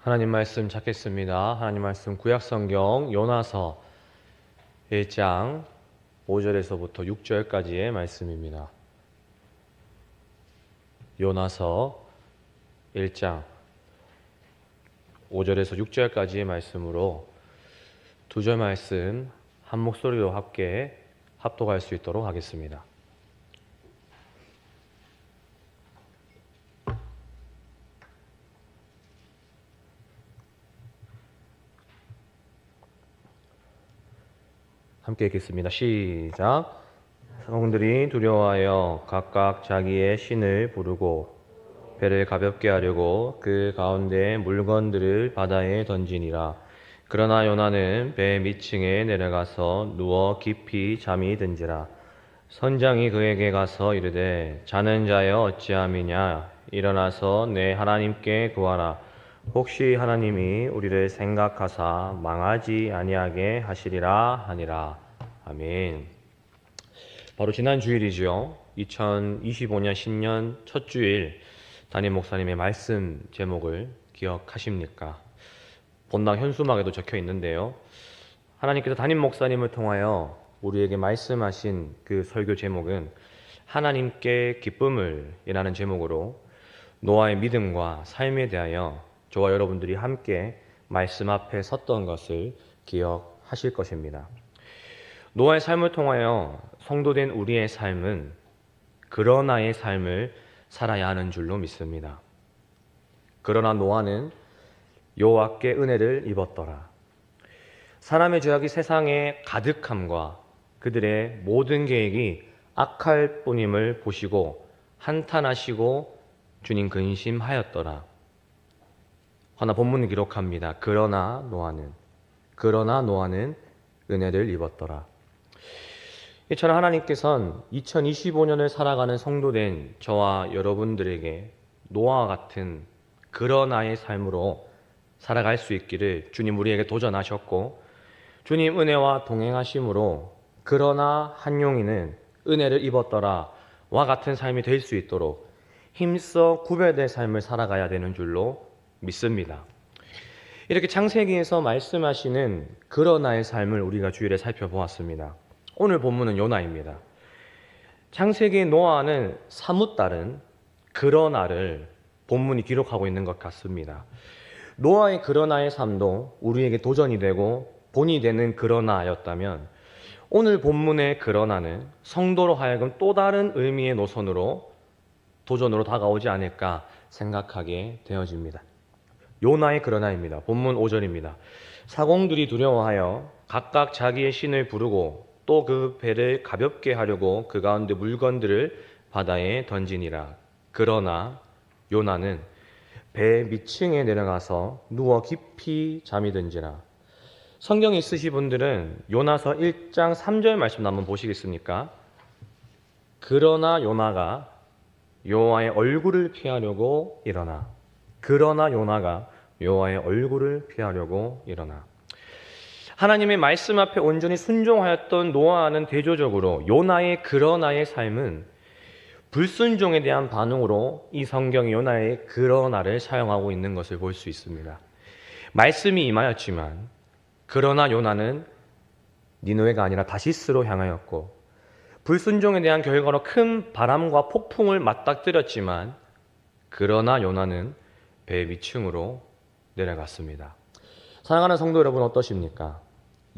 하나님 말씀 찾겠습니다. 하나님 말씀 구약성경 요나서 1장 5절에서부터 6절까지의 말씀입니다. 요나서 1장 5절에서 6절까지의 말씀으로 두 절 말씀 한 목소리로 함께 합독할 수 있도록 하겠습니다. 함께 읽겠습니다. 시작. 성들이 두려워하여 각각 자기의 신을 부르고 배를 가볍게 하려고 그 가운데 물건들을 바다에 던지니라. 그러나 요나는 배 밑층에 내려가서 누워 깊이 잠이 든지라. 선장이 그에게 가서 이르되 자는 자여 어찌함이냐. 일어나서 내 하나님께 구하라. 혹시 하나님이 우리를 생각하사 망하지 아니하게 하시리라 하니라. 아멘. 바로 지난 주일이죠. 2025년 신년 첫 주일 담임 목사님의 말씀 제목을 기억하십니까? 본당 현수막에도 적혀 있는데요. 하나님께서 담임 목사님을 통하여 우리에게 말씀하신 그 설교 제목은 하나님께 기쁨을 이라는 제목으로 노아의 믿음과 삶에 대하여 저와 여러분들이 함께 말씀 앞에 섰던 것을 기억하실 것입니다. 노아의 삶을 통하여 성도된 우리의 삶은 그러나의 삶을 살아야 하는 줄로 믿습니다. 그러나 노아는 여호와께 은혜를 입었더라. 사람의 죄악이 세상에 가득함과 그들의 모든 계획이 악할 뿐임을 보시고 한탄하시고 주님 근심하였더라. 하나 본문이 기록합니다. 그러나 노아는 은혜를 입었더라. 이처럼 하나님께서는 2025년을 살아가는 성도된 저와 여러분들에게 노아와 같은 그러나의 삶으로 살아갈 수 있기를 주님 우리에게 도전하셨고, 주님 은혜와 동행하심으로 그러나 한 용이는 은혜를 입었더라 와 같은 삶이 될 수 있도록 힘써 구별된 삶을 살아가야 되는 줄로 믿습니다. 이렇게 창세기에서 말씀하시는 그러나의 삶을 우리가 주일에 살펴보았습니다. 오늘 본문은 요나입니다. 창세기 노아는 사뭇 다른 그러나를 본문이 기록하고 있는 것 같습니다. 노아의 그러나의 삶도 우리에게 도전이 되고 본이 되는 그러나였다면, 오늘 본문의 그러나는 성도로 하여금 또 다른 의미의 노선으로 도전으로 다가오지 않을까 생각하게 되어집니다. 요나의 그러나입니다. 본문 5절입니다. 사공들이 두려워하여 각각 자기의 신을 부르고 또 그 배를 가볍게 하려고 그 가운데 물건들을 바다에 던지니라. 그러나 요나는 배 밑층에 내려가서 누워 깊이 잠이 든지라. 성경에 있으신 분들은 요나서 1장 3절 말씀 한번 보시겠습니까? 그러나 요나가 여호와의 얼굴을 피하려고 일어나. 그러나 요나가 여호와의 얼굴을 피하려고 일어나. 하나님의 말씀 앞에 온전히 순종하였던 노아는 대조적으로 요나의 그러나의 삶은 불순종에 대한 반응으로 이 성경이 요나의 그러나를 사용하고 있는 것을 볼 수 있습니다. 말씀이 임하였지만 그러나 요나는 니느웨가 아니라 다시스로 향하였고, 불순종에 대한 결과로 큰 바람과 폭풍을 맞닥뜨렸지만 그러나 요나는 배 위층으로 내려갔습니다. 사랑하는 성도 여러분, 어떠십니까?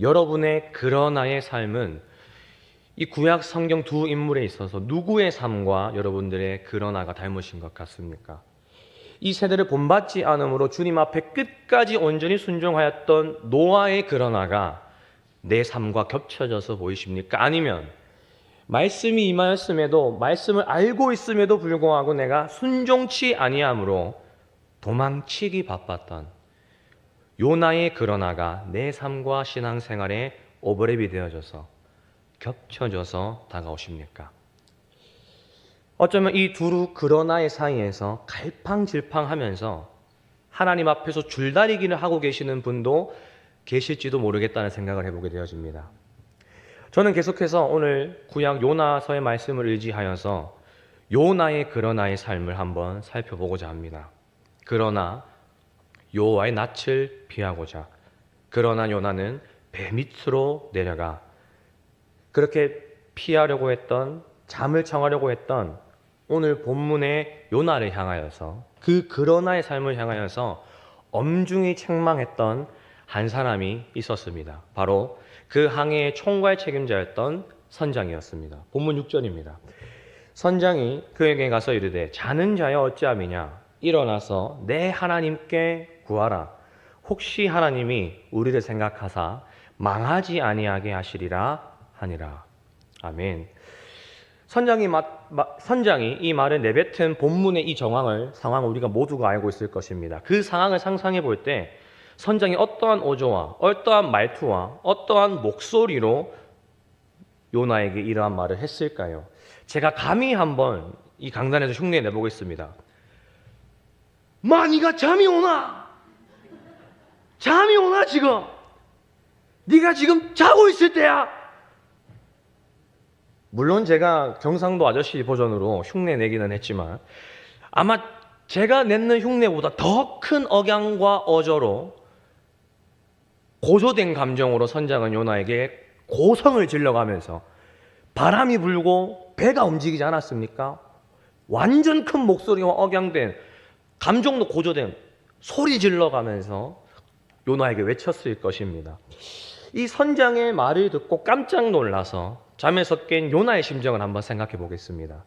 여러분의 그러나의 삶은 이 구약 성경 두 인물에 있어서 누구의 삶과 여러분들의 그러나가 닮으신 것 같습니까? 이 세대를 본받지 않음으로 주님 앞에 끝까지 온전히 순종하였던 노아의 그러나가 내 삶과 겹쳐져서 보이십니까? 아니면 말씀이 임하였음에도, 말씀을 알고 있음에도 불구하고 내가 순종치 아니함으로 도망치기 바빴던 요나의 그러나가 내 삶과 신앙생활에 오버랩이 되어져서 겹쳐져서 다가오십니까? 어쩌면 이 두 그러나의 사이에서 갈팡질팡하면서 하나님 앞에서 줄다리기를 하고 계시는 분도 계실지도 모르겠다는 생각을 해보게 되어집니다. 저는 계속해서 오늘 구약 요나서의 말씀을 의지하여서 요나의 그러나의 삶을 한번 살펴보고자 합니다. 그러나 여호와의 낯을 피하고자. 그러나 요나는 배 밑으로 내려가 그렇게 피하려고 했던, 잠을 청하려고 했던 오늘 본문의 요나를 향하여서, 그러나의 삶을 향하여서 엄중히 책망했던 한 사람이 있었습니다. 바로 그 항해의 총괄 책임자였던 선장이었습니다. 본문 6절입니다. 선장이 그에게 가서 이르되 자는 자여 어찌함이냐, 일어나서 내 하나님께 구하라. 혹시 하나님이 우리를 생각하사 망하지 아니하게 하시리라 하니라. 아멘. 선장이 이 말을 내뱉은 본문의 이 상황을 우리가 모두가 알고 있을 것입니다. 그 상황을 상상해 볼 때 선장이 어떠한 어조와 어떠한 말투와 어떠한 목소리로 요나에게 이러한 말을 했을까요? 제가 감히 한번 이 강단에서 흉내 내보겠습니다. 네가 잠이 오나? 잠이 오나 지금? 네가 지금 자고 있을 때야. 물론 제가 경상도 아저씨 버전으로 흉내 내기는 했지만 아마 제가 냈는 흉내보다 더 큰 억양과 어조로 고조된 감정으로 선장은 요나에게 고성을 질러가면서, 바람이 불고 배가 움직이지 않았습니까? 완전 큰 목소리와 억양된, 감정도 고조된 소리 질러가면서 요나에게 외쳤을 것입니다. 이 선장의 말을 듣고 깜짝 놀라서 잠에서 깬 요나의 심정을 한번 생각해 보겠습니다.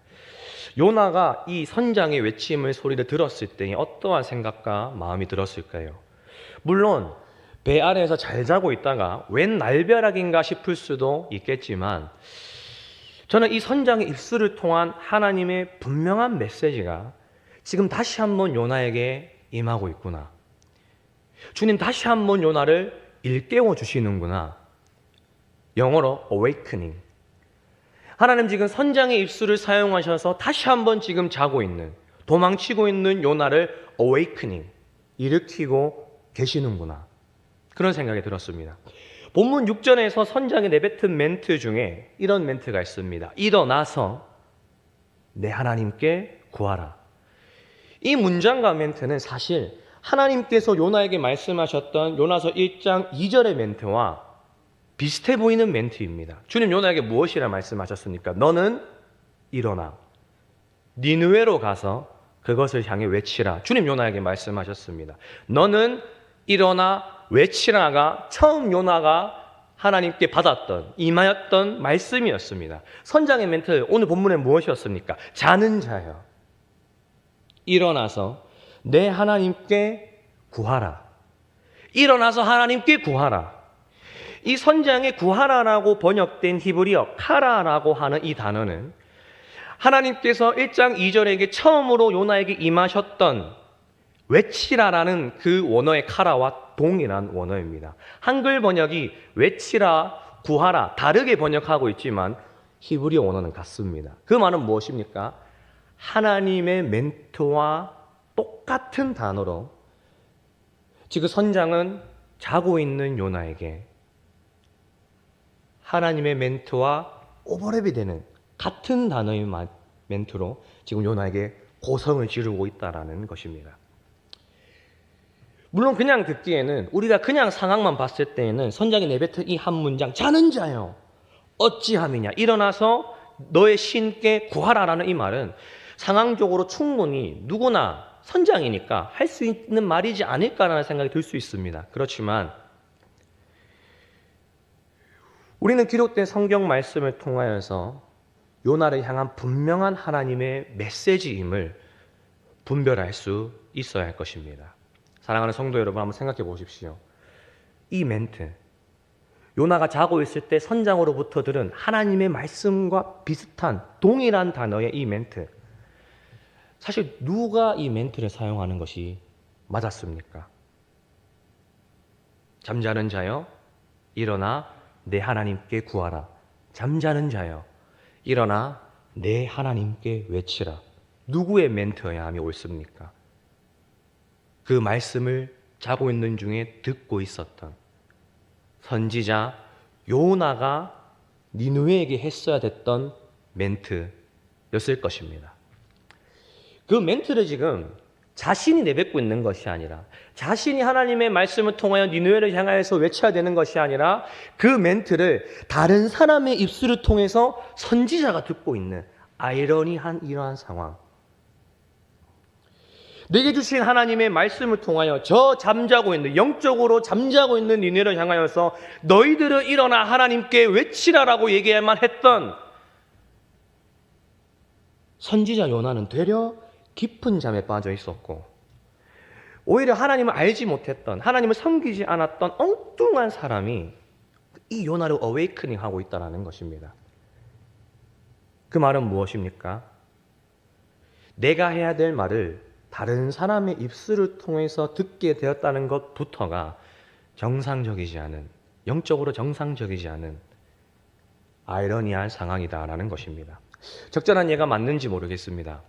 요나가 이 선장의 외침의 소리를 들었을 때 어떠한 생각과 마음이 들었을까요? 물론 배 아래에서 잘 자고 있다가 웬 날벼락인가 싶을 수도 있겠지만, 저는 이 선장의 입술을 통한 하나님의 분명한 메시지가 지금 다시 한번 요나에게 임하고 있구나. 주님 다시 한번 요나를 일깨워 주시는구나. 영어로 awakening. 하나님 지금 선장의 입술을 사용하셔서 다시 한번 지금 자고 있는, 도망치고 있는 요나를 awakening, 일으키고 계시는구나. 그런 생각이 들었습니다. 본문 6절에서 선장이 내뱉은 멘트 중에 이런 멘트가 있습니다. 일어나서 내 하나님께 구하라. 이 문장과 멘트는 사실 하나님께서 요나에게 말씀하셨던 요나서 1장 2절의 멘트와 비슷해 보이는 멘트입니다. 주님 요나에게 무엇이라 말씀하셨습니까? 너는 일어나 니느웨로 가서 그것을 향해 외치라. 주님 요나에게 말씀하셨습니다. 너는 일어나 외치라가 처음 요나가 하나님께 받았던, 임하였던 말씀이었습니다. 선장의 멘트, 오늘 본문에 무엇이었습니까? 자는 자여 일어나서 내 하나님께 구하라. 일어나서 하나님께 구하라. 이 선장의 구하라라고 번역된 히브리어 카라라고 하는 이 단어는 하나님께서 1장 2절에게 처음으로 요나에게 임하셨던 외치라라는 그 원어의 카라와 동일한 원어입니다. 한글 번역이 외치라, 구하라 다르게 번역하고 있지만 히브리어 원어는 같습니다. 그 말은 무엇입니까? 하나님의 멘트와 똑같은 단어로 지금 선장은 자고 있는 요나에게 하나님의 멘트와 오버랩이 되는 같은 단어의 멘트로 지금 요나에게 고성을 지르고 있다는 것입니다. 물론 그냥 듣기에는, 우리가 그냥 상황만 봤을 때에는 선장이 내뱉은 이 한 문장, 자는 자여 어찌함이냐, 일어나서 너의 신께 구하라라는 이 말은 상황적으로 충분히 누구나 선장이니까 할 수 있는 말이지 않을까라는 생각이 들 수 있습니다. 그렇지만 우리는 기록된 성경 말씀을 통하여서 요나를 향한 분명한 하나님의 메시지임을 분별할 수 있어야 할 것입니다. 사랑하는 성도 여러분, 한번 생각해 보십시오. 이 멘트, 요나가 자고 있을 때 선장으로부터 들은 하나님의 말씀과 비슷한 동일한 단어의 이 멘트, 사실 누가 이 멘트를 사용하는 것이 맞았습니까? 잠자는 자여 일어나 내 하나님께 구하라. 잠자는 자여 일어나 내 하나님께 외치라. 누구의 멘트여야 함이 옳습니까? 그 말씀을 자고 있는 중에 듣고 있었던 선지자 요나가 니느웨에게 했어야 됐던 멘트였을 것입니다. 그 멘트를 지금 자신이 내뱉고 있는 것이 아니라 자신이 하나님의 말씀을 통하여 니느웨를 향하여서 외쳐야 되는 것이 아니라 그 멘트를 다른 사람의 입술을 통해서 선지자가 듣고 있는 아이러니한 이러한 상황. 내게 주신 하나님의 말씀을 통하여 저 잠자고 있는, 영적으로 잠자고 있는 니느웨를 향하여서 너희들은 일어나 하나님께 외치라라고 얘기해야만 했던 선지자 요나는 되려 깊은 잠에 빠져 있었고, 오히려 하나님을 알지 못했던, 하나님을 섬기지 않았던 엉뚱한 사람이 이 요나를 어웨이크닝 하고 있다는 것입니다. 그 말은 무엇입니까? 내가 해야 될 말을 다른 사람의 입술을 통해서 듣게 되었다는 것부터가 정상적이지 않은, 영적으로 정상적이지 않은 아이러니한 상황이다라는 것입니다. 적절한 예가 맞는지 모르겠습니다.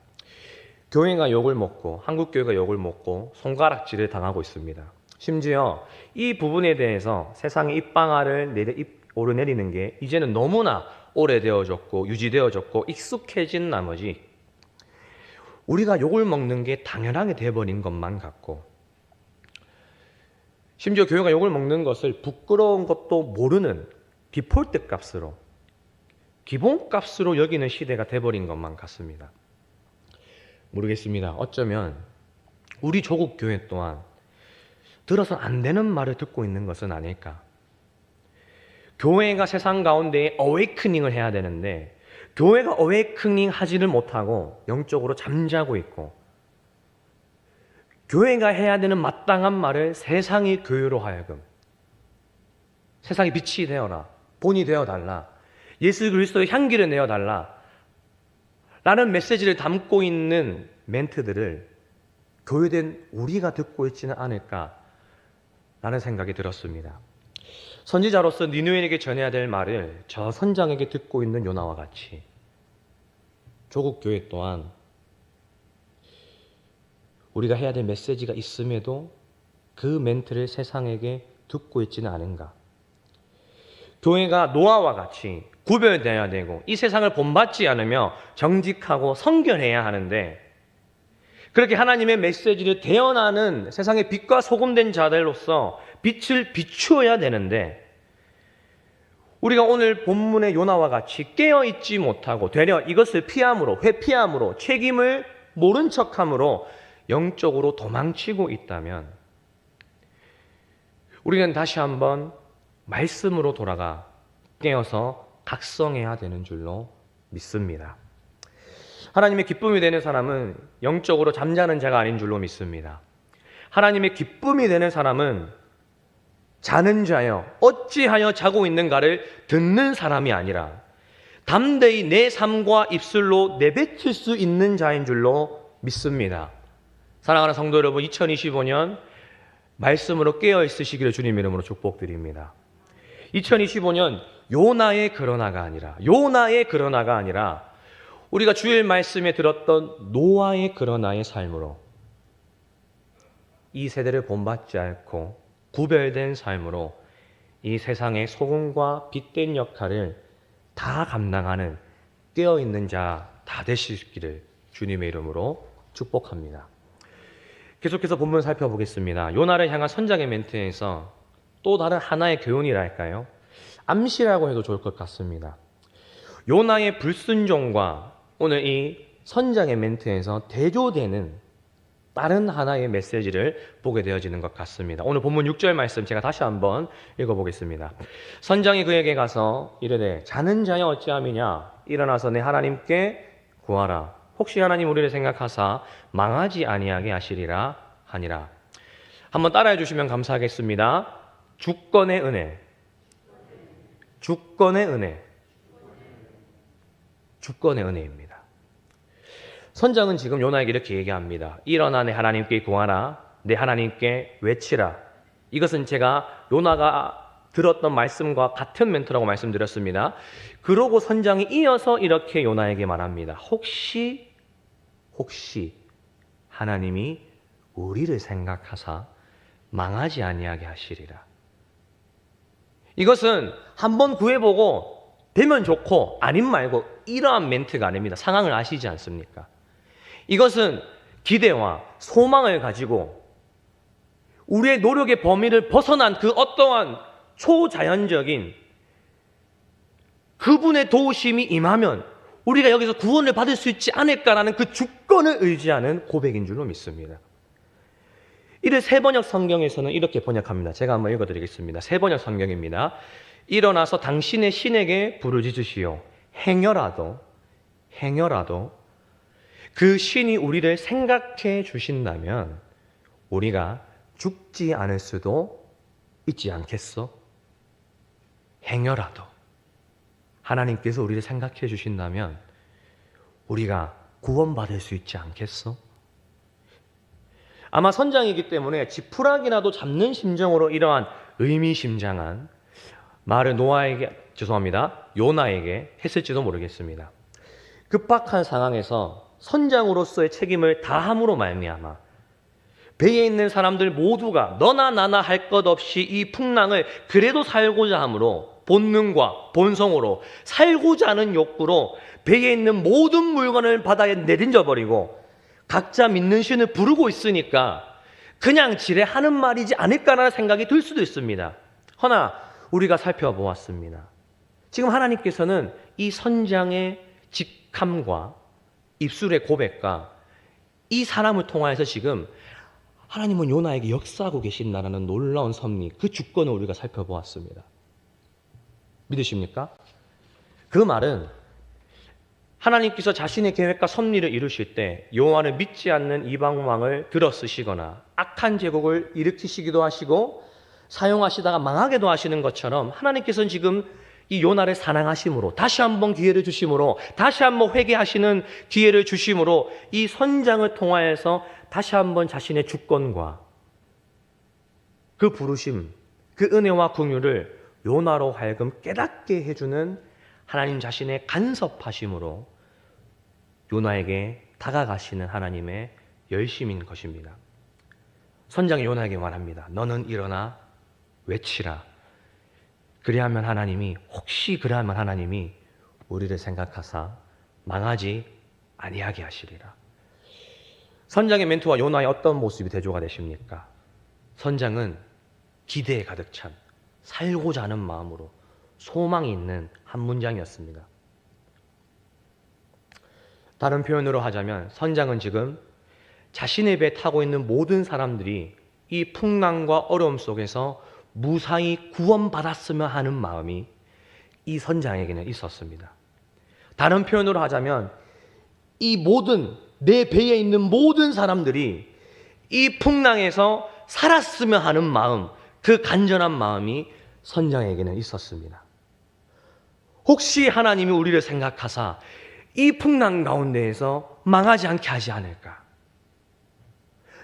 교회가 욕을 먹고, 한국교회가 욕을 먹고 손가락질을 당하고 있습니다. 심지어 이 부분에 대해서 세상의 입방아를 오르내리는 게 이제는 너무나 오래되어졌고 유지되어졌고 익숙해진 나머지 우리가 욕을 먹는 게 당연하게 돼버린 것만 같고, 심지어 교회가 욕을 먹는 것을 부끄러운 것도 모르는 디폴트 값으로, 기본값으로 여기는 시대가 돼버린 것만 같습니다. 모르겠습니다. 어쩌면 우리 조국 교회 또한 들어서 안 되는 말을 듣고 있는 것은 아닐까. 교회가 세상 가운데 어웨이크닝을 해야 되는데 교회가 어웨이크닝 하지를 못하고 영적으로 잠자고 있고, 교회가 해야 되는 마땅한 말을 세상의 교회로 하여금 세상의 빛이 되어라, 본이 되어달라, 예수 그리스도의 향기를 내어달라 라는 메시지를 담고 있는 멘트들을 교회된 우리가 듣고 있지는 않을까라는 생각이 들었습니다. 선지자로서 니느웨에게 전해야 될 말을 저 선장에게 듣고 있는 요나와 같이 조국 교회 또한 우리가 해야 될 메시지가 있음에도 그 멘트를 세상에게 듣고 있지는 않은가. 교회가 노아와 같이 구별되어야 되고 이 세상을 본받지 않으며 정직하고 성결해야 하는데, 그렇게 하나님의 메시지를 대언하는 세상의 빛과 소금된 자들로서 빛을 비추어야 되는데, 우리가 오늘 본문의 요나와 같이 깨어있지 못하고 되려 이것을 피함으로, 회피함으로, 책임을 모른 척함으로 영적으로 도망치고 있다면 우리는 다시 한번 말씀으로 돌아가 깨어서 각성해야 되는 줄로 믿습니다. 하나님의 기쁨이 되는 사람은 영적으로 잠자는 자가 아닌 줄로 믿습니다. 하나님의 기쁨이 되는 사람은 자는 자여 어찌하여 자고 있는가를 듣는 사람이 아니라 담대히 내 삶과 입술로 내뱉을 수 있는 자인 줄로 믿습니다. 사랑하는 성도 여러분, 2025년 말씀으로 깨어 있으시기를 주님 이름으로 축복드립니다. 2025년 요나의 그러나가 아니라 우리가 주일 말씀에 들었던 노아의 그러나의 삶으로 이 세대를 본받지 않고 구별된 삶으로 이 세상의 소금과 빛된 역할을 다 감당하는 깨어있는 자 다 되시기를 주님의 이름으로 축복합니다. 계속해서 본문 살펴보겠습니다. 요나를 향한 선장의 멘트에서 또 다른 하나의 교훈이랄까요? 암시라고 해도 좋을 것 같습니다. 요나의 불순종과 오늘 이 선장의 멘트에서 대조되는 다른 하나의 메시지를 보게 되어지는 것 같습니다. 오늘 본문 6절 말씀 제가 다시 한번 읽어보겠습니다. 선장이 그에게 가서 이르되 자는 자여 어찌함이냐, 일어나서 내 하나님께 구하라. 혹시 하나님 우리를 생각하사 망하지 아니하게 하시리라 하니라. 한번 따라해 주시면 감사하겠습니다. 주권의 은혜, 주권의 은혜, 주권의 은혜입니다. 선장은 지금 요나에게 이렇게 얘기합니다. 일어나 내 하나님께 구하라, 내 하나님께 외치라. 이것은 제가 요나가 들었던 말씀과 같은 멘트라고 말씀드렸습니다. 그러고 선장이 이어서 이렇게 요나에게 말합니다. 혹시 하나님이 우리를 생각하사 망하지 아니하게 하시리라. 이것은 한번 구해보고 되면 좋고 아님 말고 이러한 멘트가 아닙니다. 상황을 아시지 않습니까? 이것은 기대와 소망을 가지고 우리의 노력의 범위를 벗어난 그 어떠한 초자연적인 그분의 도우심이 임하면 우리가 여기서 구원을 받을 수 있지 않을까라는 그 주권을 의지하는 고백인 줄로 믿습니다. 이를 세번역 성경에서는 이렇게 번역합니다. 제가 한번 읽어드리겠습니다. 세번역 성경입니다. 일어나서 당신의 신에게 부르짖으시오. 행여라도 그 신이 우리를 생각해 주신다면 우리가 죽지 않을 수도 있지 않겠어? 행여라도 하나님께서 우리를 생각해 주신다면 우리가 구원받을 수 있지 않겠어? 아마 선장이기 때문에 지푸라기라도 잡는 심정으로 이러한 의미심장한 말을 요나에게 했을지도 모르겠습니다. 급박한 상황에서 선장으로서의 책임을 다함으로 말미암아 배에 있는 사람들 모두가 너나 나나 할 것 없이 이 풍랑을 그래도 살고자 함으로 본능과 본성으로 살고자 하는 욕구로 배에 있는 모든 물건을 바다에 내던져버리고 각자 믿는 신을 부르고 있으니까 그냥 지레 하는 말이지 않을까라는 생각이 들 수도 있습니다. 허나 우리가 살펴보았습니다. 지금 하나님께서는 이 선장의 직함과 입술의 고백과 이 사람을 통하여서 지금 하나님은 요나에게 역사하고 계신다는 놀라운 섭리, 그 주권을 우리가 살펴보았습니다. 믿으십니까? 그 말은 하나님께서 자신의 계획과 섭리를 이루실 때 여호와를 믿지 않는 이방 왕을 들어쓰시거나 악한 제국을 일으키시기도 하시고 사용하시다가 망하게도 하시는 것처럼 하나님께서는 지금 이 요나를 사랑하심으로 다시 한번 기회를 주심으로 다시 한번 회개하시는 기회를 주심으로 이 선장을 통하여서 다시 한번 자신의 주권과 그 부르심, 그 은혜와 긍휼을 요나로 하여금 깨닫게 해주는 하나님 자신의 간섭하심으로 요나에게 다가가시는 하나님의 열심인 것입니다. 선장이 요나에게 말합니다. 너는 일어나 외치라. 그리하면 하나님이 우리를 생각하사 망하지 아니하게 하시리라. 선장의 멘토와 요나의 어떤 모습이 대조가 되십니까? 선장은 기대에 가득 찬 살고자 하는 마음으로 소망이 있는 한 문장이었습니다. 다른 표현으로 하자면 선장은 지금 자신의 배에 타고 있는 모든 사람들이 이 풍랑과 어려움 속에서 무사히 구원받았으면 하는 마음이 이 선장에게는 있었습니다. 다른 표현으로 하자면 내 배에 있는 모든 사람들이 이 풍랑에서 살았으면 하는 마음, 그 간절한 마음이 선장에게는 있었습니다. 혹시 하나님이 우리를 생각하사 이 풍랑 가운데에서 망하지 않게 하지 않을까?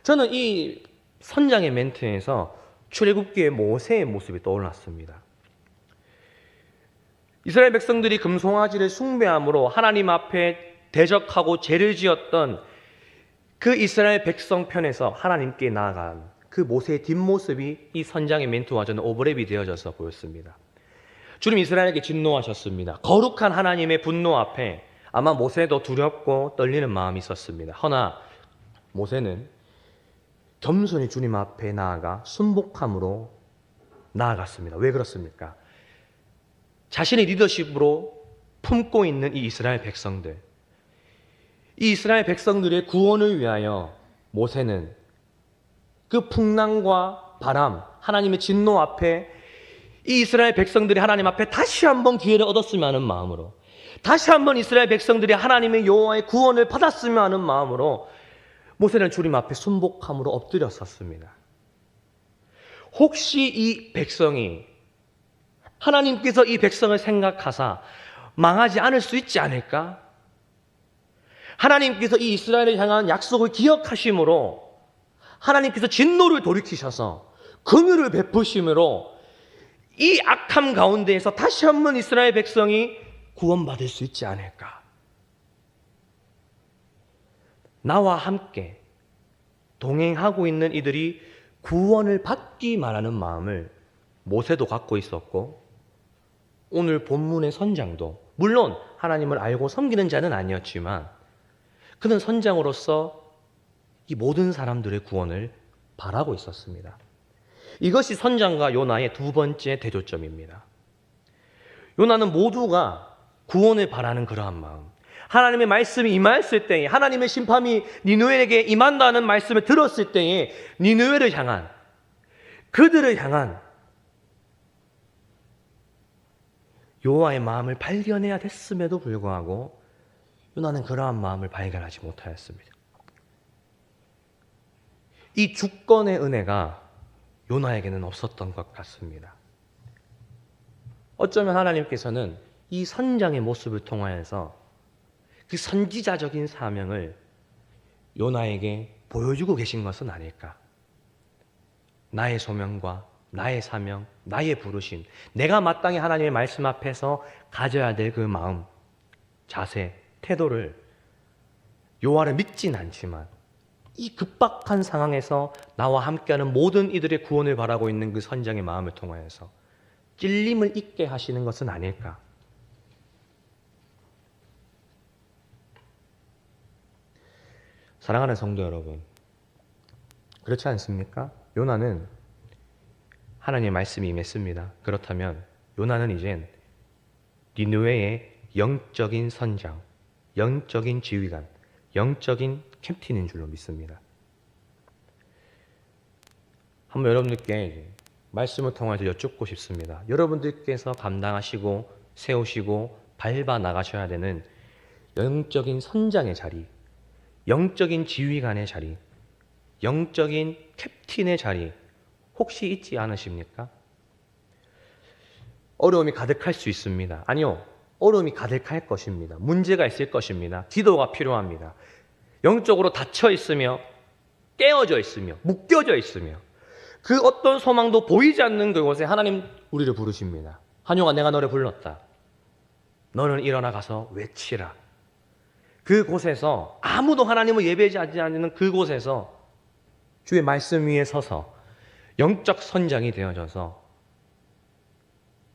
저는 이 선장의 멘트에서 출애굽기의 모세의 모습이 떠올랐습니다. 이스라엘 백성들이 금송아지를 숭배함으로 하나님 앞에 대적하고 죄를 지었던 그 이스라엘 백성 편에서 하나님께 나아간 그 모세의 뒷모습이 이 선장의 멘트와 저는 오버랩이 되어져서 보였습니다. 주님 이스라엘에게 진노하셨습니다. 거룩한 하나님의 분노 앞에 아마 모세도 두렵고 떨리는 마음이 있었습니다. 허나 모세는 겸손히 주님 앞에 나아가 순복함으로 나아갔습니다. 왜 그렇습니까? 자신의 리더십으로 품고 있는 이 이스라엘 백성들, 이 이스라엘 백성들의 구원을 위하여 모세는 그 풍랑과 바람, 하나님의 진노 앞에 이 이스라엘 백성들이 하나님 앞에 다시 한번 기회를 얻었으면 하는 마음으로, 다시 한번 이스라엘 백성들이 하나님의 여호와의 구원을 받았으면 하는 마음으로 모세는 주님 앞에 순복함으로 엎드렸었습니다. 혹시 이 백성이 하나님께서 이 백성을 생각하사 망하지 않을 수 있지 않을까? 하나님께서 이 이스라엘을 향한 약속을 기억하심으로 하나님께서 진노를 돌이키셔서 긍휼을 베푸심으로 이 악함 가운데에서 다시 한번 이스라엘 백성이 구원받을 수 있지 않을까? 나와 함께 동행하고 있는 이들이 구원을 받기만 하는 마음을 모세도 갖고 있었고 오늘 본문의 선장도 물론 하나님을 알고 섬기는 자는 아니었지만 그는 선장으로서 이 모든 사람들의 구원을 바라고 있었습니다. 이것이 선장과 요나의 두 번째 대조점입니다. 요나는 모두가 구원을 바라는 그러한 마음, 하나님의 말씀이 임하였을 때에, 하나님의 심판이 니느웨에게 임한다는 말씀을 들었을 때에 니느웨를 향한, 그들을 향한 여호와의 마음을 발견해야 됐음에도 불구하고 요나는 그러한 마음을 발견하지 못하였습니다. 이 주권의 은혜가 요나에게는 없었던 것 같습니다. 어쩌면 하나님께서는 이 선장의 모습을 통하여서 그 선지자적인 사명을 요나에게 보여주고 계신 것은 아닐까. 나의 소명과 나의 사명, 나의 부르심, 내가 마땅히 하나님의 말씀 앞에서 가져야 될 그 마음, 자세, 태도를 여호와를 믿진 않지만 이 급박한 상황에서 나와 함께하는 모든 이들의 구원을 바라고 있는 그 선장의 마음을 통하여서 찔림을 잊게 하시는 것은 아닐까. 사랑하는 성도 여러분, 그렇지 않습니까? 요나는 하나님의 말씀이 임했습니다. 그렇다면 요나는 이젠 니느웨의 영적인 선장, 영적인 지휘관, 영적인 캡틴인 줄로 믿습니다. 한번 여러분들께 말씀을 통해서 여쭙고 싶습니다. 여러분들께서 감당하시고 세우시고 밟아 나가셔야 되는 영적인 선장의 자리, 영적인 지휘관의 자리, 영적인 캡틴의 자리 혹시 있지 않으십니까? 어려움이 가득할 수 있습니다. 아니요, 어려움이 가득할 것입니다. 문제가 있을 것입니다. 기도가 필요합니다. 영적으로 닫혀 있으며 깨어져 있으며 묶여져 있으며 그 어떤 소망도 보이지 않는 그곳에 하나님 우리를 부르십니다. 한용아, 내가 너를 불렀다. 너는 일어나 가서 외치라. 그곳에서 아무도 하나님을 예배하지 않는 그곳에서 주의 말씀 위에 서서 영적 선장이 되어져서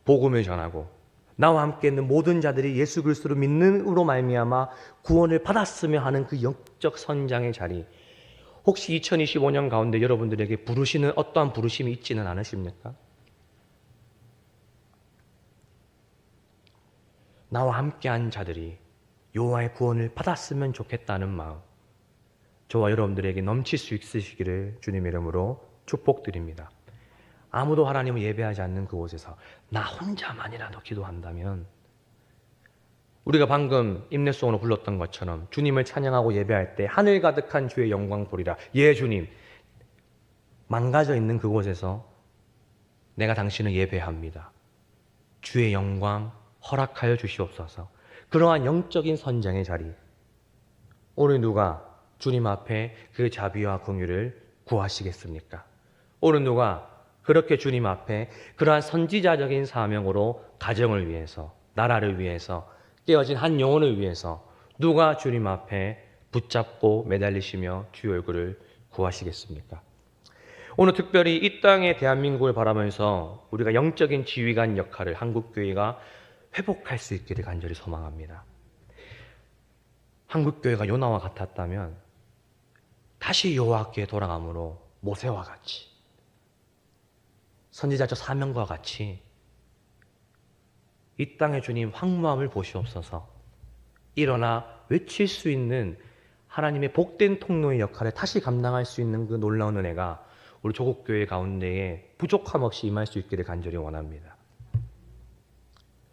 복음을 전하고 나와 함께 있는 모든 자들이 예수 그리스도를 믿는으로 말미암아 구원을 받았으며 하는 그 영적 선장의 자리, 혹시 2025년 가운데 여러분들에게 부르시는 어떠한 부르심이 있지는 않으십니까? 나와 함께한 자들이 여호와의 구원을 받았으면 좋겠다는 마음, 저와 여러분들에게 넘칠 수 있으시기를 주님의 이름으로 축복드립니다. 아무도 하나님을 예배하지 않는 그곳에서 나 혼자만이라도 기도한다면, 우리가 방금 임내송으로 불렀던 것처럼 주님을 찬양하고 예배할 때 하늘 가득한 주의 영광 보리라. 예 주님, 망가져 있는 그곳에서 내가 당신을 예배합니다. 주의 영광 허락하여 주시옵소서. 그러한 영적인 선장의 자리, 오늘 누가 주님 앞에 그 자비와 긍휼을 구하시겠습니까? 오늘 누가 그렇게 주님 앞에 그러한 선지자적인 사명으로 가정을 위해서, 나라를 위해서, 깨어진 한 영혼을 위해서 누가 주님 앞에 붙잡고 매달리시며 주의 얼굴을 구하시겠습니까? 오늘 특별히 이 땅의 대한민국을 바라면서 우리가 영적인 지휘관 역할을 한국교회가 회복할 수 있기를 간절히 소망합니다. 한국교회가 요나와 같았다면 다시 여호와께 돌아가므로 모세와 같이, 선지자적 사명과 같이 이 땅의 주님 황무함을 보시옵소서, 일어나 외칠 수 있는 하나님의 복된 통로의 역할을 다시 감당할 수 있는 그 놀라운 은혜가 우리 조국교회 가운데에 부족함 없이 임할 수 있기를 간절히 원합니다.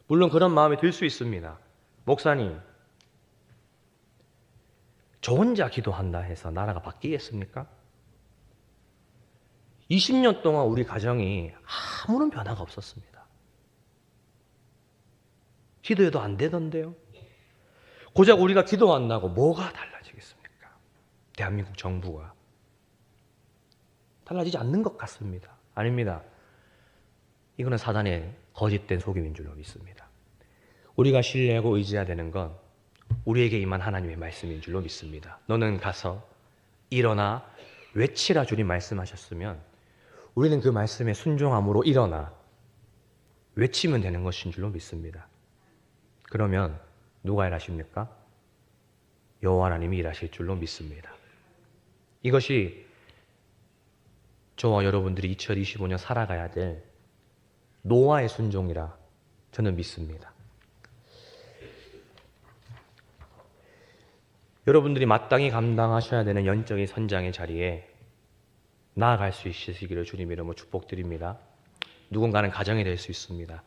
물론 그런 마음이 들 수 있습니다. 목사님, 저 혼자 기도한다 해서 나라가 바뀌겠습니까? 20년 동안 우리 가정이 아무런 변화가 없었습니다. 기도해도 안 되던데요. 고작 우리가 기도한다고 뭐가 달라지겠습니까? 대한민국 정부가 달라지지 않는 것 같습니다. 아닙니다. 이거는 사단의 거짓된 속임인 줄로 믿습니다. 우리가 신뢰하고 의지해야 되는 건 우리에게 임한 하나님의 말씀인 줄로 믿습니다. 너는 가서 일어나 외치라 주님 말씀하셨으면 우리는 그 말씀에 순종함으로 일어나 외치면 되는 것인 줄로 믿습니다. 그러면 누가 일하십니까? 여호와 하나님이 일하실 줄로 믿습니다. 이것이 저와 여러분들이 2025년 살아가야 될 노아의 순종이라 저는 믿습니다. 여러분들이 마땅히 감당하셔야 되는 영적인 선장의 자리에 나아갈 수 있으시기를 주님 이름으로 축복드립니다. 누군가는 가정이 될 수 있습니다.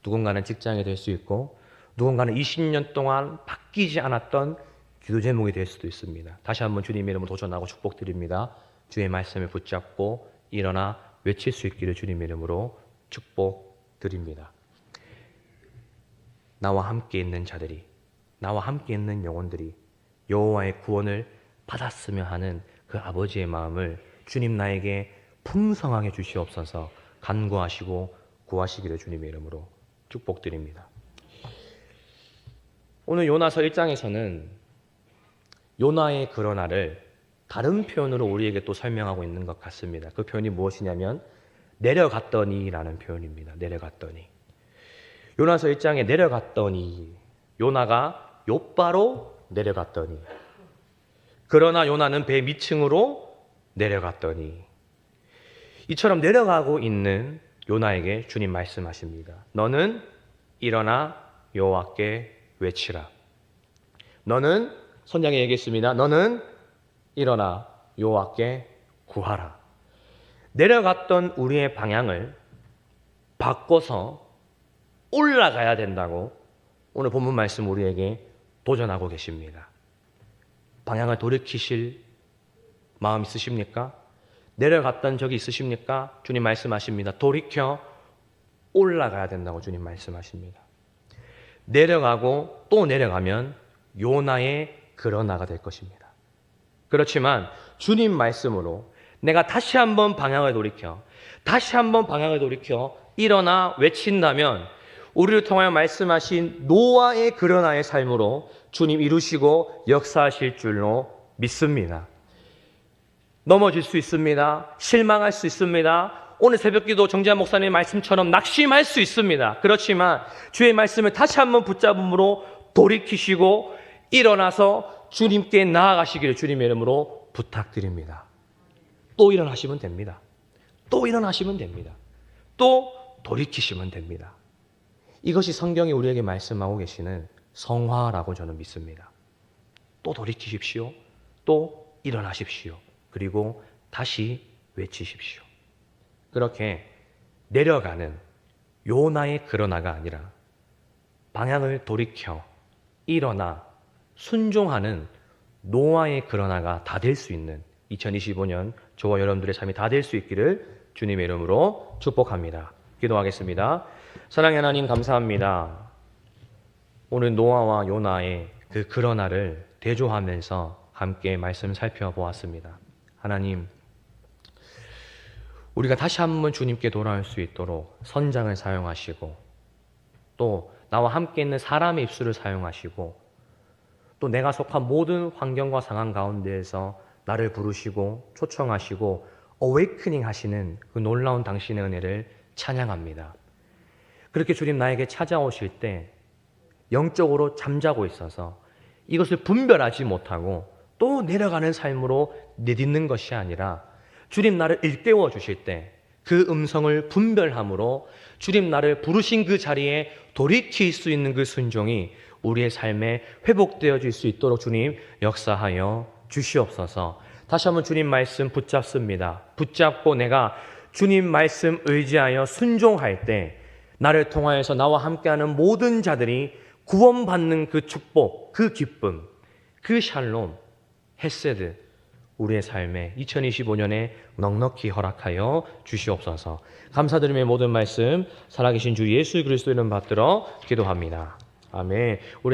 누군가는 직장이 될 수 있고 누군가는 20년 동안 바뀌지 않았던 기도 제목이 될 수도 있습니다. 다시 한번 주님 이름으로 도전하고 축복드립니다. 주의 말씀을 붙잡고 일어나 외칠 수 있기를 주님 이름으로 축복드립니다. 나와 함께 있는 자들이, 나와 함께 있는 영혼들이 여호와의 구원을 받았으며 하는 그 아버지의 마음을 주님 나에게 풍성하게 주시옵소서. 간구하시고 구하시기를 주님의 이름으로 축복드립니다. 오늘 요나서 1장에서는 요나의 그러나를 다른 표현으로 우리에게 또 설명하고 있는 것 같습니다. 그 표현이 무엇이냐면 내려갔더니라는 표현입니다. 내려갔더니. 요나서 1장에 내려갔더니, 요나가 욥바로 내려갔더니, 그러나 요나는 배 밑층으로 내려갔더니, 이처럼 내려가고 있는 요나에게 주님 말씀하십니다. 너는 일어나 여호와께 외치라. 너는, 선장에 얘기했습니다. 너는 일어나 여호와께 구하라. 내려갔던 우리의 방향을 바꿔서 올라가야 된다고 오늘 본문 말씀 우리에게 도전하고 계십니다. 방향을 돌이키실 마음 있으십니까? 내려갔던 적이 있으십니까? 주님 말씀하십니다. 돌이켜 올라가야 된다고 주님 말씀하십니다. 내려가고 또 내려가면 요나의 그러나가 될 것입니다. 그렇지만 주님 말씀으로 내가 다시 한번 방향을 돌이켜 일어나 외친다면 우리를 통하여 말씀하신 노아의 그러나의 삶으로 주님 이루시고 역사하실 줄로 믿습니다. 넘어질 수 있습니다. 실망할 수 있습니다. 오늘 새벽기도 정재한 목사님의 말씀처럼 낙심할 수 있습니다. 그렇지만 주의 말씀을 다시 한번 붙잡음으로 돌이키시고 일어나서 주님께 나아가시기를 주님의 이름으로 부탁드립니다. 또 일어나시면 됩니다. 또 일어나시면 됩니다. 또 돌이키시면 됩니다. 이것이 성경이 우리에게 말씀하고 계시는 성화라고 저는 믿습니다. 또 돌이키십시오. 또 일어나십시오. 그리고 다시 외치십시오. 그렇게 내려가는 요나의 그러나가 아니라 방향을 돌이켜 일어나 순종하는 노아의 그러나가 다 될 수 있는 2025년 저와 여러분들의 삶이 다 될 수 있기를 주님의 이름으로 축복합니다. 기도하겠습니다. 사랑의 하나님 감사합니다. 오늘 노아와 요나의 그 그러나를 대조하면서 함께 말씀 살펴보았습니다. 하나님, 우리가 다시 한번 주님께 돌아올 수 있도록 선장을 사용하시고 또 나와 함께 있는 사람의 입술을 사용하시고 또 내가 속한 모든 환경과 상황 가운데에서 나를 부르시고 초청하시고 어웨이크닝 하시는 그 놀라운 당신의 은혜를 찬양합니다. 그렇게 주님 나에게 찾아오실 때 영적으로 잠자고 있어서 이것을 분별하지 못하고 또 내려가는 삶으로 내딛는 것이 아니라 주님 나를 일깨워 주실 때 그 음성을 분별함으로 주님 나를 부르신 그 자리에 돌이킬 수 있는 그 순종이 우리의 삶에 회복되어질 수 있도록 주님 역사하여 주시옵소서. 다시 한번 주님 말씀 붙잡습니다. 붙잡고 내가 주님 말씀 의지하여 순종할 때 나를 통하여서 나와 함께하는 모든 자들이 구원받는 그 축복, 그 기쁨, 그 샬롬, 헤세드 우리의 삶에 2025년에 넉넉히 허락하여 주시옵소서. 감사드리며 모든 말씀 살아계신 주 예수 그리스도 이름 받들어 기도합니다. 아멘. 우리